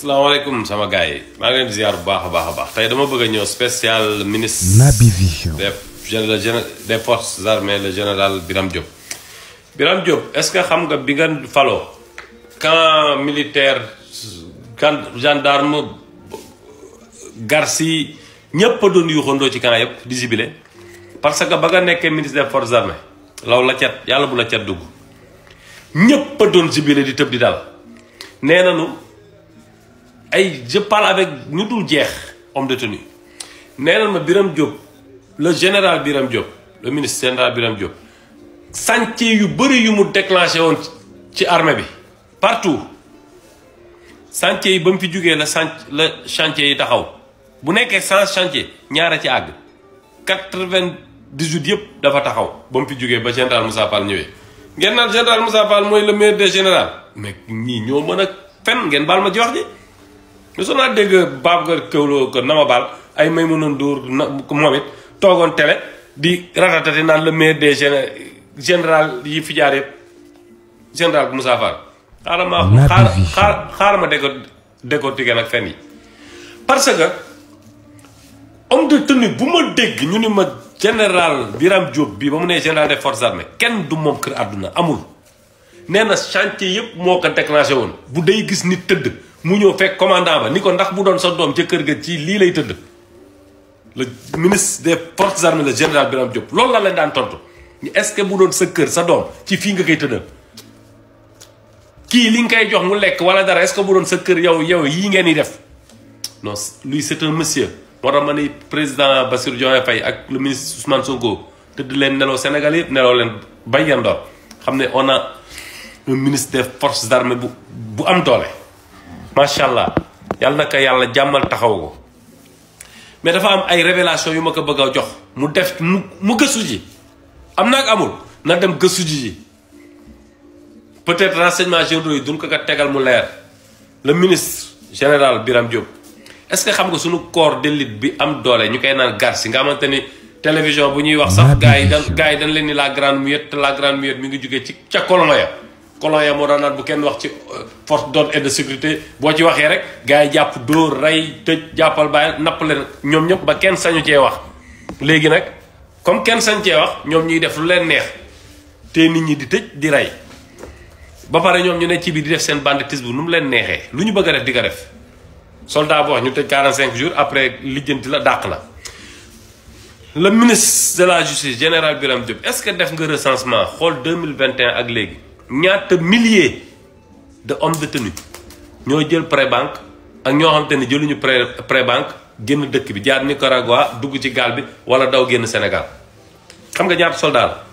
salaamaaleykum sama gars yi maa ngi leen di ziar bu baax a baax tey dama bëgg a ñëw spécial ministre Naby Vision des forces armées le général Birame Diop. Birame Diop est-ce que xam nga bi nga faloo camp militaire camp gendarme Garci ñëpp a doon yuuxandoo ci camp yëpp di sibile parce que ba nga nekkee ministre des forces armées law la cat yàlla bu la cat dugg ñëpp a doon sibile di tëb di dal nee nañu ay je parle avec ñu dul jeex homme de tenue nee na ma Birame Diop le général Birame Diop le ministre général Birame Diop chantier yu bëri yu mu déclenché woon ci armée bi partout chantier yi ba mu fi jógee la chantier yi taxaw bu nekkee 100 chantier ñaara ci àgg 98 yëpp dafa taxaw ba mu fi jógee ba général Moussa Fall ñëwee. ngeen naan général Moussa Fall mooy le meilleur des général mais ñii ñoo mën a fen ngeen baal ma ci wax ji. mais soo naa dégg Babacar Kewlo ko nama baal ay may mënoon dóor moom it toogoon télé di ratatati naan le meilleur des général yi fi jaar yëpp général Moussa Fall. xaaral ma décortiquer nag fen yi. parce que homme de tenue bu ma dégg ñu ni ma général Birame Diop bii ba mu nee général des forces armées kenn du moom kër àdduna amul. nee na chantier yëpp moo ko déclenché woon bu day gis nit tëdd. mu ñëw fekk commandant ba ni ko ndax bu doon sa doom ca kër ga ci lii lay tëdd le ministre des forces armées le général Birame Diop loolu la leen daan tontu est-ce que bu doon sa kër sa doom ci fii nga koy tëddal kii li nga koy jox mu lekk wala dara est-ce que bu doon sa kër yow yii ngeen di def non lui c'est un monsieur. moo tax ma ni président Bassirou Diomaye Faye ak le ministre Ousmane Sonko tëdd leen neloo Sénégal yëpp neloo leen bay yandoor xam ne on a un ministre des forces armées bu am doole. macha allah yàlla na ko yàlla jàmmal taxaw ko mais dafa am ay révélation yu ma ko bëgg a jox mu def mu gëstu ji am na ak amul na dem gëstu ji peut-être renseignement généraux yi duñ ko tegal mu leer le ministre général Birame Diop est-ce que xam nga suñu corps d'élite bi am doole ñu koy naan Garci nga xamante ni télévision bu ñuy wax sax gars yi dañ leen ni la grande muette te la grande muette mi ngi jógee ci ca colon ya moo daan naan bu kenn wax ci force d'ordre et de sécurité boo ci waxee rek gars yi jàpp dóor rey tëj jàppal bàyyi napp leen ñoom ñëpp ba kenn sañu cee wax. léegi nag comme kenn sañ cee wax ñoom ñuy def lu leen neex te nit ñi di tëj di rey ba pare ñoom ñu ne ci biir di def seen banditisme nu mu leen neexee lu ñu bëgg a def di ko def. soldat bu wax ñu tëj 45 jours après lijjanti la dàq la. le ministre de la justice général Birame Diop est-ce que def nga recensement xool 2021 ak léegi. ñaata milliers de hommes de tenue ñoo jël pré-banque ak ñoo xamante ne jëluñu pré-banque génn dëkk bi jaar Nicaragua dugg ci gaal bi wala daw génn Sénégal xam nga ñaata soldat la.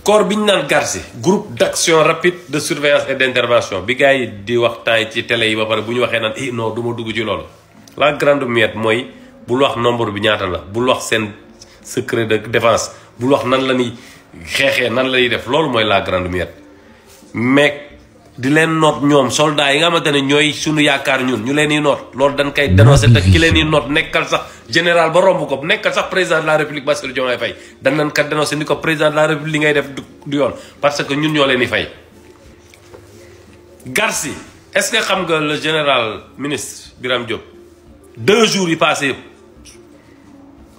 corps bi ñu naan Garci groupe d'action rapide de surveillance et d'intervention bi gars yi di wax temps yi ci télé yi ba pare bu ñu waxee naan non du ma dugg ci loolu. la grande muette mooy bul wax nombre bi ñaata la bul wax seen secret de défense bul wax nan la ni xeexee nan lay def loolu mooy la grande muette mais di leen noot ñoom soldats yi nga xamante ne ñooy suñu yaakaar ñun ñu leen di noot loolu dañ koy dénoncer te ki leen di noot nekkal sax général ba romb ko nekkal sax président de la république Bassirou Diomaye Faye dañ leen ko dénoncer ni ko président de la république li ngay def du yoon parce que ñun ñoo leen di fay. Garci est-ce que xam nga le général ministre Birame Diop 2 jours yi passé yëpp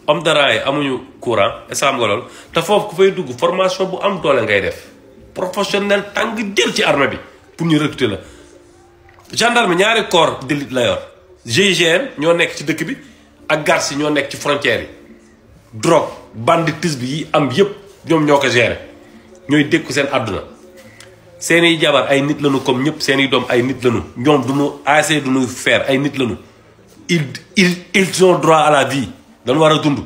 homme de rang yi amuñu courant est-ce que xam nga loolu te foofu ku fay dugg formation bu am doole ngay def professionnel tàng jël ci armée bi pour ñu recruter la. gendarme ñaari corps d'élite la yor GIGN ñoo nekk ci dëkk bi ak Garci ñoo nekk ci frontières yi drogue banditisme yi am yëpp ñoom ñoo ko gérer ñooy dékku seen àdduna. seeni jabar ay nit lañu comme ñëpp seeni doom ay nit lañu ñoom duñu assez duñu faire ay nit lañu ils ont droit à la vie. dañ war a dund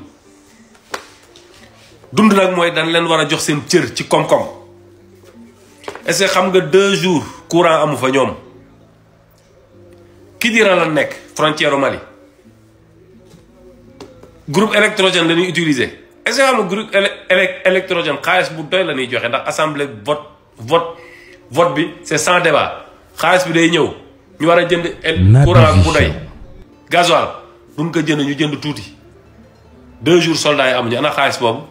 nag mooy dañ leen war a jox seen cër ci koom-koom est-ce que xam nga 2 jours courant amu fa ñoom Kidira la nekk frontière au Mali groupe électrogène la ñuy utiliser est-ce que xam nga groupe électrogène xaalis bu doy la ñuy joxe ndax assemblée vote bi c'est sans débat xaalis bi day ñëw ñu war a jënd courant bu doy gasoil duñ ko jënd ñu jënd tuuti 2 jours soldats yi amuñu ana xaalis boobu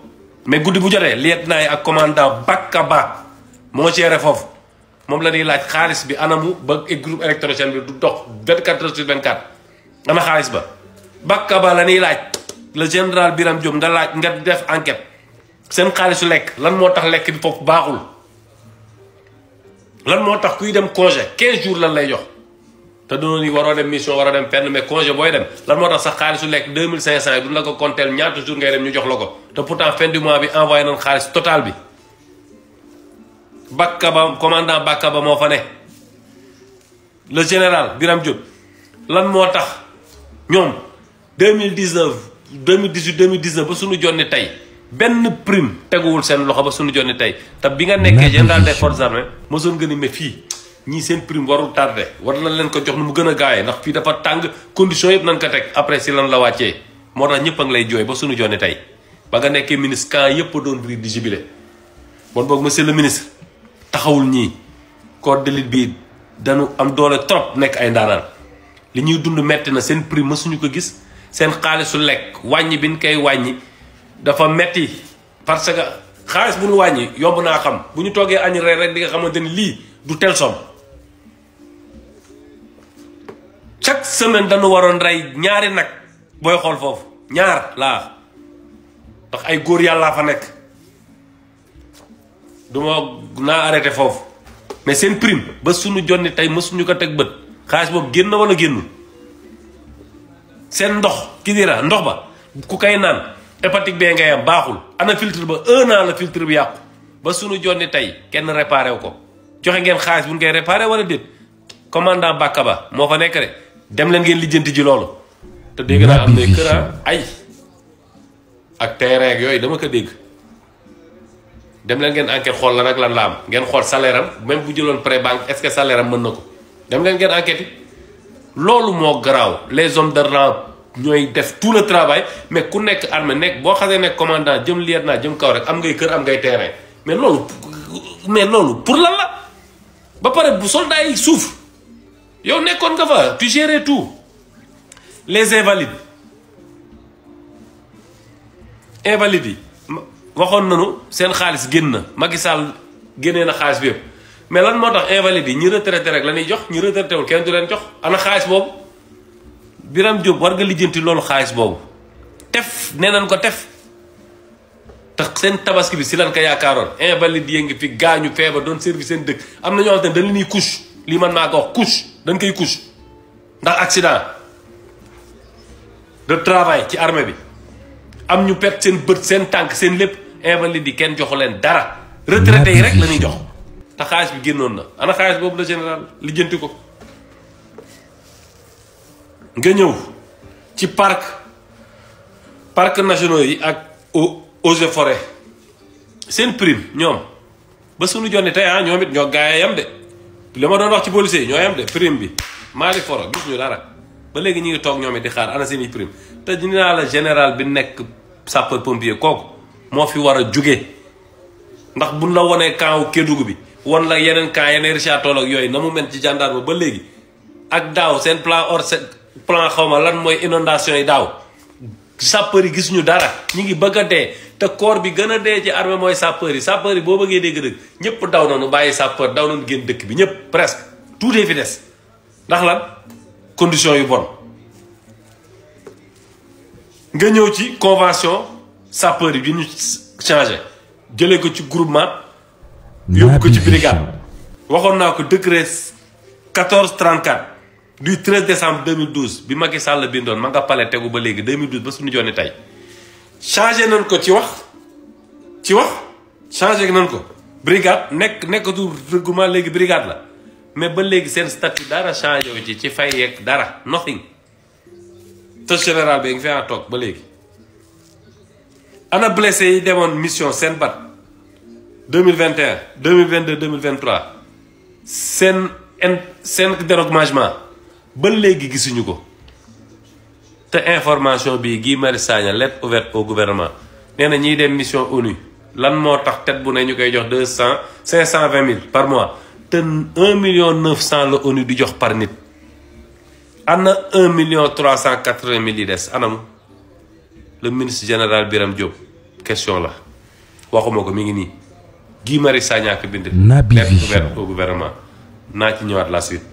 mais guddi bu jotee lieutenant yi ak commandant Bakka Ba moo géré foofu moom la ñuy laaj xaalis bi anamu ba groupe électrogène bi du dox 24 heures sur 24 ana xaalis ba. bakka ba la ñuy laaj le général Birame Diop nga laaj nga def enquête seen xaalisu lekk lan moo tax lekk bi foofu baaxul. lan moo tax kuy dem congé 15 jours lan lay jox te doon ni waroo dem mission waroo dem fenn mais congé booy dem lan moo tax sax xaalisu lekk 2500 yi duñ la ko compter ñaata jours ngay dem ñu jox la ko te pourtant fin du mois bi envoyé nañ xaalis total bi. bakka ba commandant bakka ba moo fa ne le général Birame Diop lan moo tax ñoom 2019 2019 ba suñu jonni tey benn prime teguwul seen loxo ba suñu jonni tey te bi nga nekkee général des forces armées mosoon nga ni mais fii ñii seen prime warul tardé war na leen ko jox nu mu gën a gaawee ndax fii dafa tàng condition yëpp nañ ko teg après si lan la wàccee moo tax ñëpp a ngi lay jooy ba suñu jonni tey ba nga nekkee ministre camp yëpp a doon riir di jubilé bon boog monsieur le ministre taxawul ñii corps d'élite bi dañu am doole trop nekk ay ndaanaan li ñuy dund metti na seen prime mësuñu ko gis seen xaalisu lekk wàññi bi ñu koy wàññi dafa metti parce que xaalis bu ñu wàññi yomb naa xam bu ñu toogee añ reer rek di nga xamante ni lii du tel somme chaque semaine dañu waroon rey ñaari nag booy xool foofu ñaar laa ndax ay góor yàllaa fa nekk duma naa arrêté foofu mais seen prime ba suñu jonni tey mësuñu ko teg bët xaalis boobu génn wala génnul seen ndox ki dira ndox ba ku kay naan hépatique bee ngay am baaxul ana filtre ba 1 an la filtre bi yàqu ba suñu jonni tey kenn réparé wu ko joxe ngeen xaalis bu ñu koy réparé wala déet commandant Bakka Ba moo fa nekk de dem leen ngeen lijjanti ji loolu te dégg naa am na kër ay ak terrain yooyu dama ko dégg dem leen ngeen enquête xool la nag lan la am ngeen xool salaire am même bu jëloon pré banque est-ce que salaire am mën na ko dem leen ngeen enquête yi loolu moo garaaw les hommes de rang ñooy def tout le travail mais ku nekk armée nekk boo xasee nekk commandant jëm lieutenant jëm kaw rek am ngay kër am ngay terrain mais loolu pour lan la ba pare bu soldats yi souffrent yow nekkoon nga fa tu gérais tout les invalides yi waxoon nañu seen xaalis génn na Macky Sall génnee na xaalis bi yëpp mais lan moo tax invalides yi ñi retraité rek la ñuy jox ñi retraité wul kenn du leen jox ana xaalis boobu Birame Diop war nga lijjanti loolu xaalis boobu tef nee nañ ko tef te seen tabaski bi si lan ko yaakaaroon invalides yi ngi fi gaañu feebar doon service seen dëkk am na ñoo xam ne dañ leen di couche lii man maa ko wax couche dañ koy couche ndax accident de travail ci armée bi am ñu perte seen bët seen tànk seen lépp invalides yi kenn joxu leen dara retraités yi rek la ñuy jox te xaalis bi génnoon na ana xaalis boobu la général lijjanti ko nga ñëw ci parc nationaux yi ak eaux et forêt seen prime ñoom ba suñu jonni tey ñoom it ñoo gaay yam de li ma doon wax ci policiers yi ñoo yam de prime bi maali foro gis ñu dara ba léegi ñu ngi toog ñoom it di xaar ana seeni prime te ñu naa la général bi nekk sapeur pompier kooku moo fi war a jóge ndax buñ la wonee camp Kédougou bi won la yeneen camp yeneen Richard Toll ak yooyu na mu mel ci gendarme ba léegi ak daaw seen plan xawma lan mooy inondation yi daaw sapeur yi gisuñu dara ñu ngi bëgg a dee te corps bi gën a dee ci armée mooy sapeur yi boo bëggee dégg-dëgg ñëpp daw nañu bàyyi sapeur daw nañu génn dëkk bi ñëpp presque tout est fi des ndax lan condition yu bon nga ñëw ci convention sapeur yi bi ñu changé jëlee ko ci groupement yóbbu ko ci brigade waxoon naa ko décret 1434 du 13 décembre 2012 bi Macky Sall bindoon ma nga pale tegu ba léegi 2012 ba suñu jonni tey changé nañ ko ci wax changé nañ ko brigade nekkatu regroupement léegi brigade la mais ba léegi seen statut dara changé wu ci fay yeeg dara nothing te général bi ngi fi a toog ba léegi ana blessé yi demoon mission seen bat 2021 2022 2023 seen dédommagement ba léegi gisuñu ko te information bi Guy Marius Sagna lettre ouverte au gouvernement nee na ñiy dem mission ONU lan moo tax tête bu ne ñu koy jox 520 000 par mois te 1,9 million la ONU di jox par nit ana 1,380 000 yi des anam le ministre général Birame Diop question la waxuma ko mi ngi nii Guy Marius Sagna ko bind. Naby lettre Vision ouverte au gouvernement naa ci ñëwaat la suite.